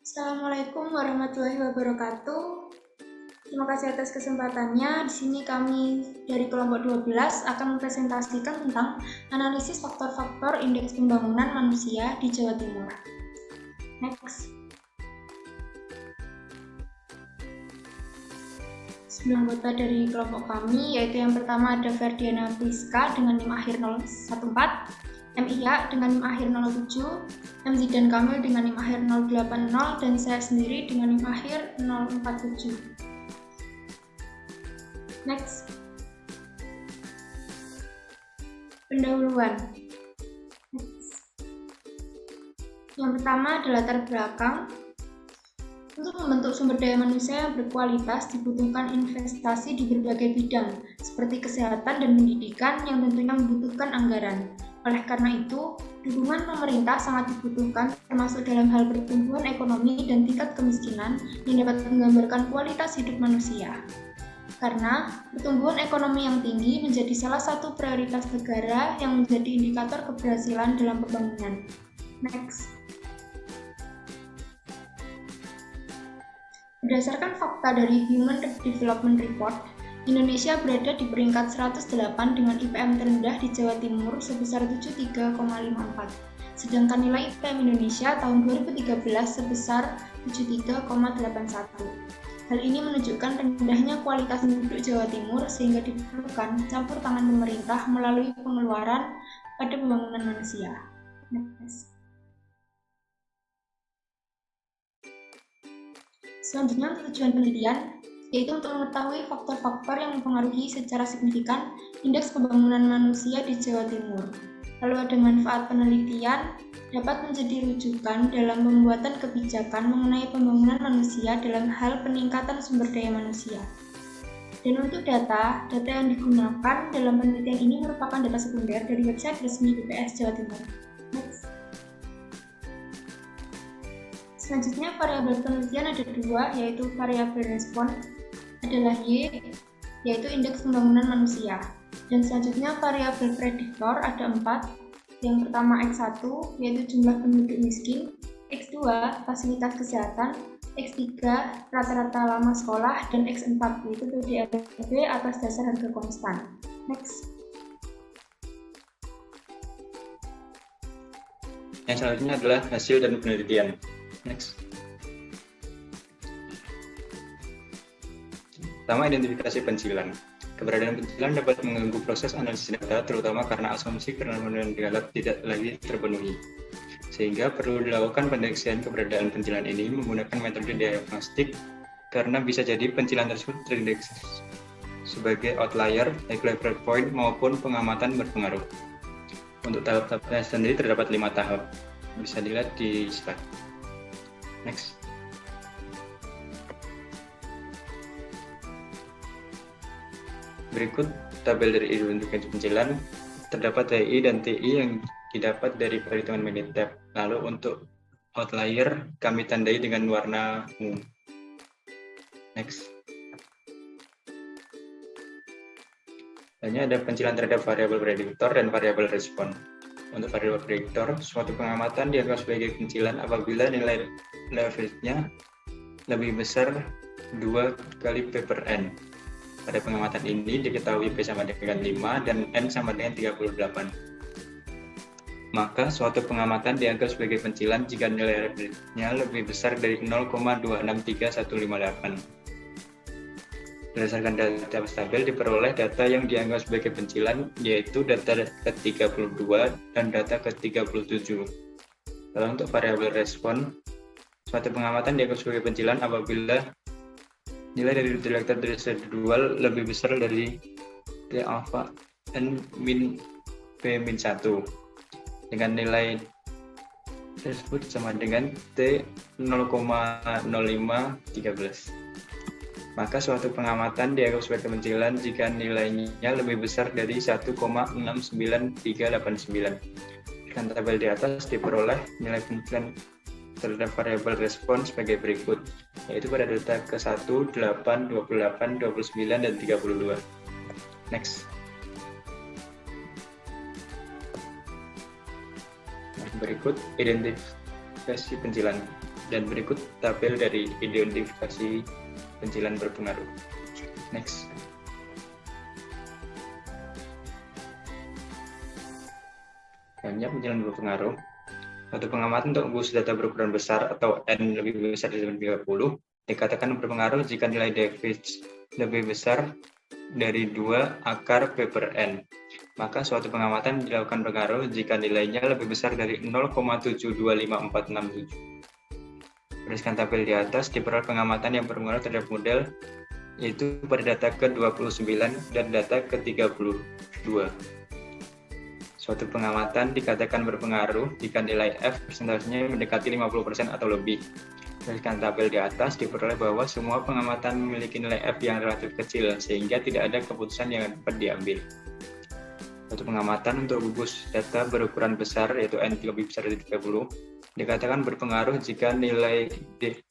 Assalamualaikum warahmatullahi wabarakatuh. Terima kasih atas kesempatannya. Di sini kami dari kelompok 12 akan mempresentasikan tentang analisis faktor-faktor indeks pembangunan manusia di Jawa Timur. Next. 9 anggota dari kelompok kami, yaitu yang pertama ada Ferdiana Priska dengan NIM akhir 014, M. Iya dengan NIM akhir 07, M. Zidan Kamil dengan NIM akhir 080, dan saya sendiri dengan NIM akhir 047. Next. Pendahuluan. Next. Yang pertama adalah latar belakang. Untuk membentuk sumber daya manusia yang berkualitas dibutuhkan investasi di berbagai bidang, seperti kesehatan dan pendidikan yang tentunya membutuhkan anggaran. Oleh karena itu, dukungan pemerintah sangat dibutuhkan termasuk dalam hal pertumbuhan ekonomi dan tingkat kemiskinan yang dapat menggambarkan kualitas hidup manusia. Karena pertumbuhan ekonomi yang tinggi menjadi salah satu prioritas negara yang menjadi indikator keberhasilan dalam pembangunan. Next. Berdasarkan fakta dari Human Development Report, Indonesia berada di peringkat 108 dengan IPM terendah di Jawa Timur sebesar 73,54. Sedangkan nilai IPM Indonesia tahun 2013 sebesar 73,81. Hal ini menunjukkan rendahnya kualitas penduduk Jawa Timur sehingga diperlukan campur tangan pemerintah melalui pengeluaran pada pembangunan manusia. Next. Selanjutnya, tujuan penelitian yaitu untuk mengetahui faktor-faktor yang mempengaruhi secara signifikan indeks pembangunan manusia di Jawa Timur. Lalu ada manfaat penelitian dapat menjadi rujukan dalam pembuatan kebijakan mengenai pembangunan manusia dalam hal peningkatan sumber daya manusia. Dan untuk data yang digunakan dalam penelitian ini merupakan data sekunder dari website resmi BPS Jawa Timur. Next. Selanjutnya, variabel penelitian ada dua, yaitu variabel respon adalah Y, yaitu indeks pembangunan manusia. Dan selanjutnya variabel prediktor ada 4, yang pertama X1, yaitu jumlah penduduk miskin, X2, fasilitas kesehatan, X3, rata-rata lama sekolah, dan X4, yaitu PDRB atas dasar harga konstan. Next. Yang selanjutnya adalah hasil dan penelitian. Next. Pertama, identifikasi pencilan. Keberadaan pencilan dapat mengganggu proses analisis data, terutama karena asumsi penemuan data tidak lagi terpenuhi. Sehingga perlu dilakukan pendeteksian keberadaan pencilan ini menggunakan metode diagnostik, karena bisa jadi pencilan tersebut terdeteksi sebagai outlier, equilibrium point, maupun pengamatan berpengaruh. Untuk tahap-tahapnya sendiri terdapat 5 tahap. Bisa dilihat di slide. Next. Berikut tabel dari identifikasi pencilan. Terdapat TI dan TI yang didapat dari perhitungan Minitab. Lalu untuk outlier kami tandai dengan warna ungu. Next. Selanjutnya ada pencilan terhadap variabel prediktor dan variabel respon. Untuk variabel prediktor, suatu pengamatan dianggap sebagai pencilan apabila nilai leverage-nya lebih besar 2 kali P per N. Pada pengamatan ini diketahui P sama dengan 5 dan N sama dengan 38. Maka suatu pengamatan dianggap sebagai pencilan jika nilai leverage-nya lebih besar dari 0,263158. Berdasarkan data tabel diperoleh data yang dianggap sebagai pencilan, yaitu data ke-32 dan data ke-37. Lalu untuk variabel respon, suatu pengamatan dianggap sebagai pencilan apabila nilai dari delta residual lebih besar dari T alpha N min P min 1 dengan nilai tersebut sama dengan T 0,0513. Maka suatu pengamatan dianggap sebagai pencilan jika nilainya lebih besar dari 1,69389. Dengan tabel di atas diperoleh nilai pencilan terhadap variabel respon sebagai berikut, yaitu pada data ke-1, 8, 28, 29, dan 32. Next. Berikut identifikasi pencilan. Dan berikut tabel dari identifikasi pencilan berpengaruh. Next. Banyak pencilan berpengaruh. Suatu pengamatan untuk bus data berukuran besar atau N lebih besar dari 30 dikatakan berpengaruh jika nilai David lebih besar dari 2 akar P per N. Maka suatu pengamatan dilakukan berpengaruh jika nilainya lebih besar dari 0,725467. Berdasarkan tabel di atas, diperoleh pengamatan yang berpengaruh terhadap model, yaitu pada data ke-29 dan data ke-32. Suatu pengamatan dikatakan berpengaruh jika nilai F persentasenya mendekati 50% atau lebih. Berdasarkan tabel di atas, diperoleh bahwa semua pengamatan memiliki nilai F yang relatif kecil, sehingga tidak ada keputusan yang dapat diambil. Suatu pengamatan untuk gugus data berukuran besar, yaitu N lebih besar dari 30, dikatakan berpengaruh jika nilai D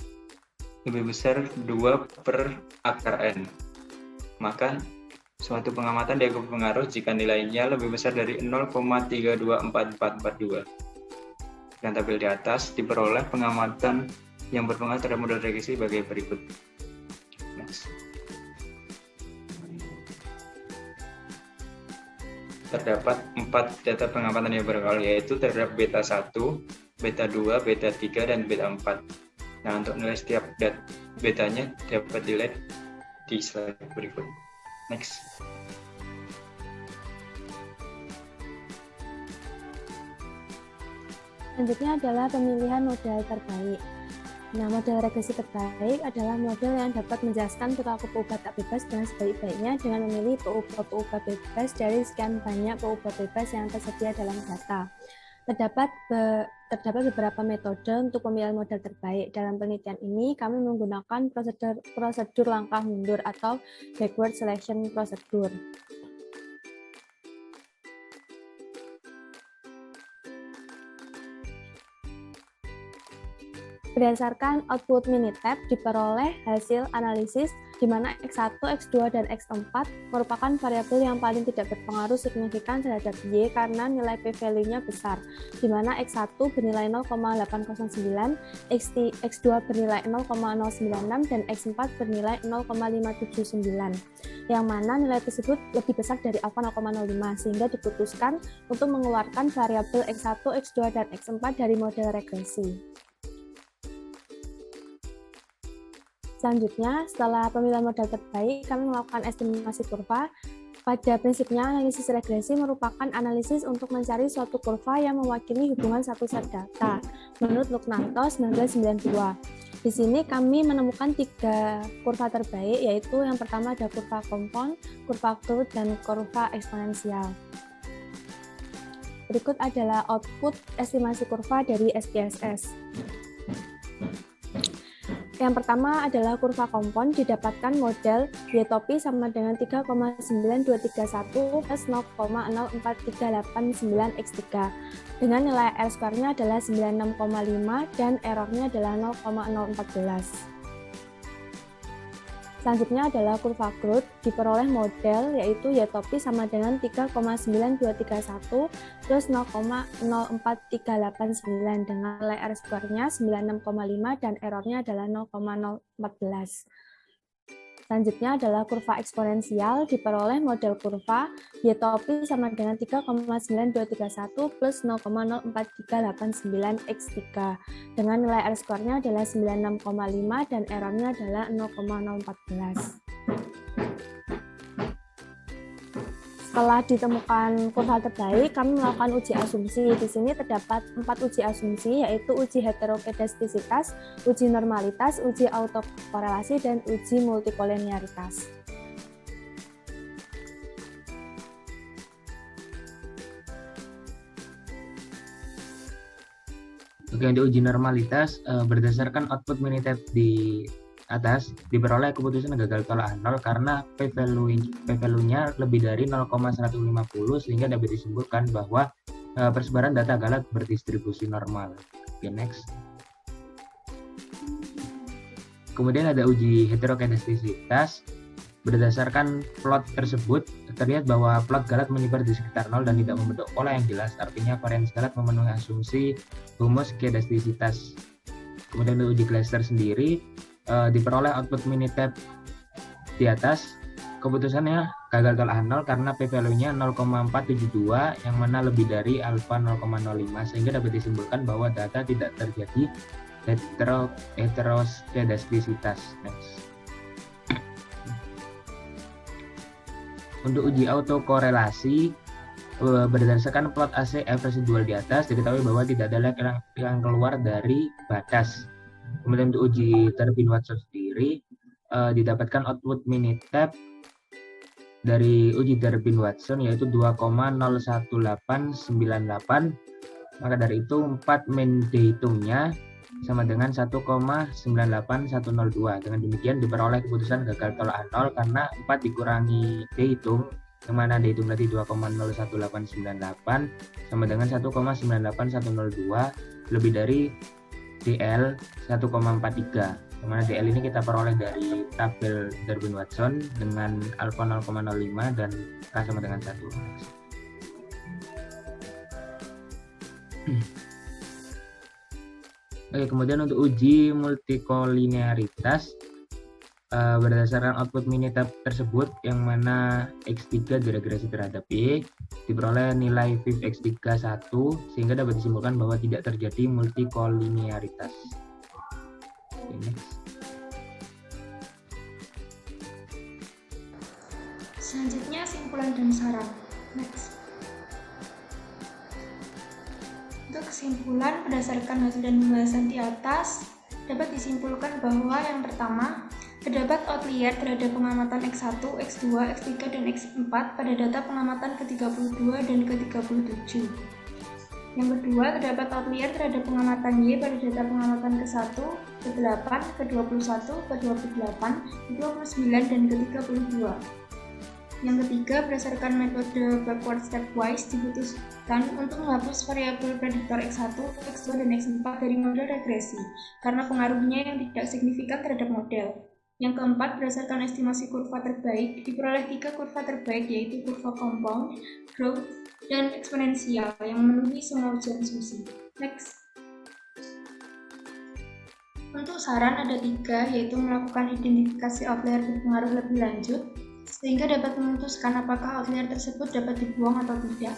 lebih besar 2 per akar N. Maka suatu pengamatan dianggap berpengaruh jika nilainya lebih besar dari 0,324442. Dan tabel di atas diperoleh pengamatan yang berpengaruh terhadap model regresi sebagai berikut. Next. Terdapat 4 data pengamatan yang berpengaruh, yaitu terhadap beta 1, beta 2, beta 3, dan beta 4. Nah, untuk nilai setiap betanya dapat dilihat di slide berikut. Next. Selanjutnya adalah pemilihan model terbaik. Nah, model regresi terbaik adalah model yang dapat menjelaskan perilaku peubah tak bebas dengan sebaik-baiknya dengan memilih peubah-peubah bebas dari sekian banyak peubah bebas yang tersedia dalam data. Terdapat beberapa metode untuk pemilihan model terbaik. Dalam penelitian ini, kami menggunakan prosedur langkah mundur atau backward selection procedure. Berdasarkan output Minitab, diperoleh hasil analisis di mana X1, X2, dan X4 merupakan variabel yang paling tidak berpengaruh signifikan terhadap Y karena nilai p-value-nya besar, di mana X1 bernilai 0,809, X2 bernilai 0,096, dan X4 bernilai 0,579, yang mana nilai tersebut lebih besar dari alfa 0,05, sehingga diputuskan untuk mengeluarkan variabel X1, X2, dan X4 dari model regresi. Selanjutnya, setelah pemilihan model terbaik, kami melakukan estimasi kurva. Pada prinsipnya, analisis regresi merupakan analisis untuk mencari suatu kurva yang mewakili hubungan satu set data, menurut Luknanto 1992. Di sini kami menemukan 3 kurva terbaik, yaitu yang pertama ada kurva kompon, kurva growth, dan kurva eksponensial. Berikut adalah output estimasi kurva dari SPSS. Yang pertama adalah kurva kompon, didapatkan model Y topi sama dengan 3,9231 plus 0,04389 X3 dengan nilai R-square-nya adalah 96,5 dan error-nya adalah 0,014. Selanjutnya adalah kurva growth, diperoleh model yaitu Y topi sama dengan 3,9231 plus 0,04389 dengan nilai R-square-nya 96,5 dan error-nya adalah 0,014. Selanjutnya adalah kurva eksponensial, diperoleh model kurva Y topi sama dengan 3,9231 plus 0,04389 X3 dengan nilai R-square-nya adalah 96,5 dan error-nya adalah 0,014. Setelah ditemukan kurva terbaik, kami melakukan uji asumsi. Di sini terdapat 4 uji asumsi, yaitu uji heterokedastisitas, uji normalitas, uji autokorelasi, dan uji multikolinearitas. Oke, untuk uji normalitas, berdasarkan output Minitab di atas, diperoleh keputusan gagal tolak 0 karena p-value-nya lebih dari 0,150 sehingga dapat disimpulkan bahwa persebaran data galat berdistribusi normal. Oke, next. Kemudian ada uji heterokedastisitas. Berdasarkan plot tersebut, terlihat bahwa plot galat menyebar di sekitar 0 dan tidak membentuk pola yang jelas, artinya varians galat memenuhi asumsi homoskedastisitas. Kemudian untuk uji cluster sendiri diperoleh output Minitab di atas. Keputusannya gagal tolak H0 karena p-value-nya 0,472 yang mana lebih dari alfa 0,05 sehingga dapat disimpulkan bahwa data tidak terjadi heteroskedastisitas. Next. Untuk uji autokorelasi berdasarkan plot ACF residual di atas diketahui bahwa tidak ada yang keluar dari batas. Kemudian untuk uji Turbin Watson sendiri didapatkan output Minitab dari uji Turbin Watson yaitu 2,01898. Maka dari itu 4 min dihitungnya sama dengan 1,98102. Dengan demikian diperoleh keputusan gagal tolak H0 karena 4 dikurangi dihitung yang mana dihitung tadi 2,01898 sama dengan 1,98102 lebih dari DL 1,43. Yang mana DL ini kita peroleh dari tabel Turbin Watson dengan alfa 0,05 dan K sama dengan 1. Oke, kemudian untuk uji multikolinearitas berdasarkan output Minitab tersebut yang mana X3 diregresi terhadap Y diperoleh nilai VIF X3 1 sehingga dapat disimpulkan bahwa tidak terjadi multikolinearitas. Selanjutnya simpulan dan saran. Next. Untuk kesimpulan berdasarkan hasil dan pembahasan di atas dapat disimpulkan bahwa yang pertama terdapat outlier terhadap pengamatan X1, X2, X3 dan X4 pada data pengamatan ke-32 dan ke-37. Yang kedua, terdapat outlier terhadap pengamatan Y pada data pengamatan ke-1, ke-8, ke-21, ke-28, ke-29, dan ke-32. Yang ketiga, berdasarkan metode backward stepwise diputuskan untuk menghapus variabel prediktor X1, X2, dan X4 dari model regresi karena pengaruhnya yang tidak signifikan terhadap model. Yang keempat, berdasarkan estimasi kurva terbaik, diperoleh 3 kurva terbaik yaitu kurva compound, growth, dan eksponensial yang memenuhi semua ujian asumsi. Next. Untuk saran ada 3, yaitu melakukan identifikasi outlier berpengaruh lebih lanjut, sehingga dapat memutuskan apakah outlier tersebut dapat dibuang atau tidak.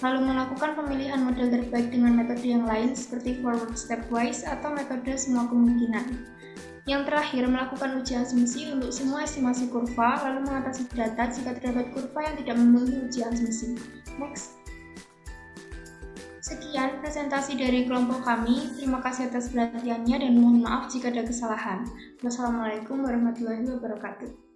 Lalu melakukan pemilihan model terbaik dengan metode yang lain seperti forward stepwise atau metode semua kemungkinan. Yang terakhir, melakukan uji asumsi untuk semua estimasi kurva, lalu mengatasi data jika terdapat kurva yang tidak memenuhi uji asumsi. Next. Sekian presentasi dari kelompok kami. Terima kasih atas perhatiannya dan mohon maaf jika ada kesalahan. Wassalamualaikum warahmatullahi wabarakatuh.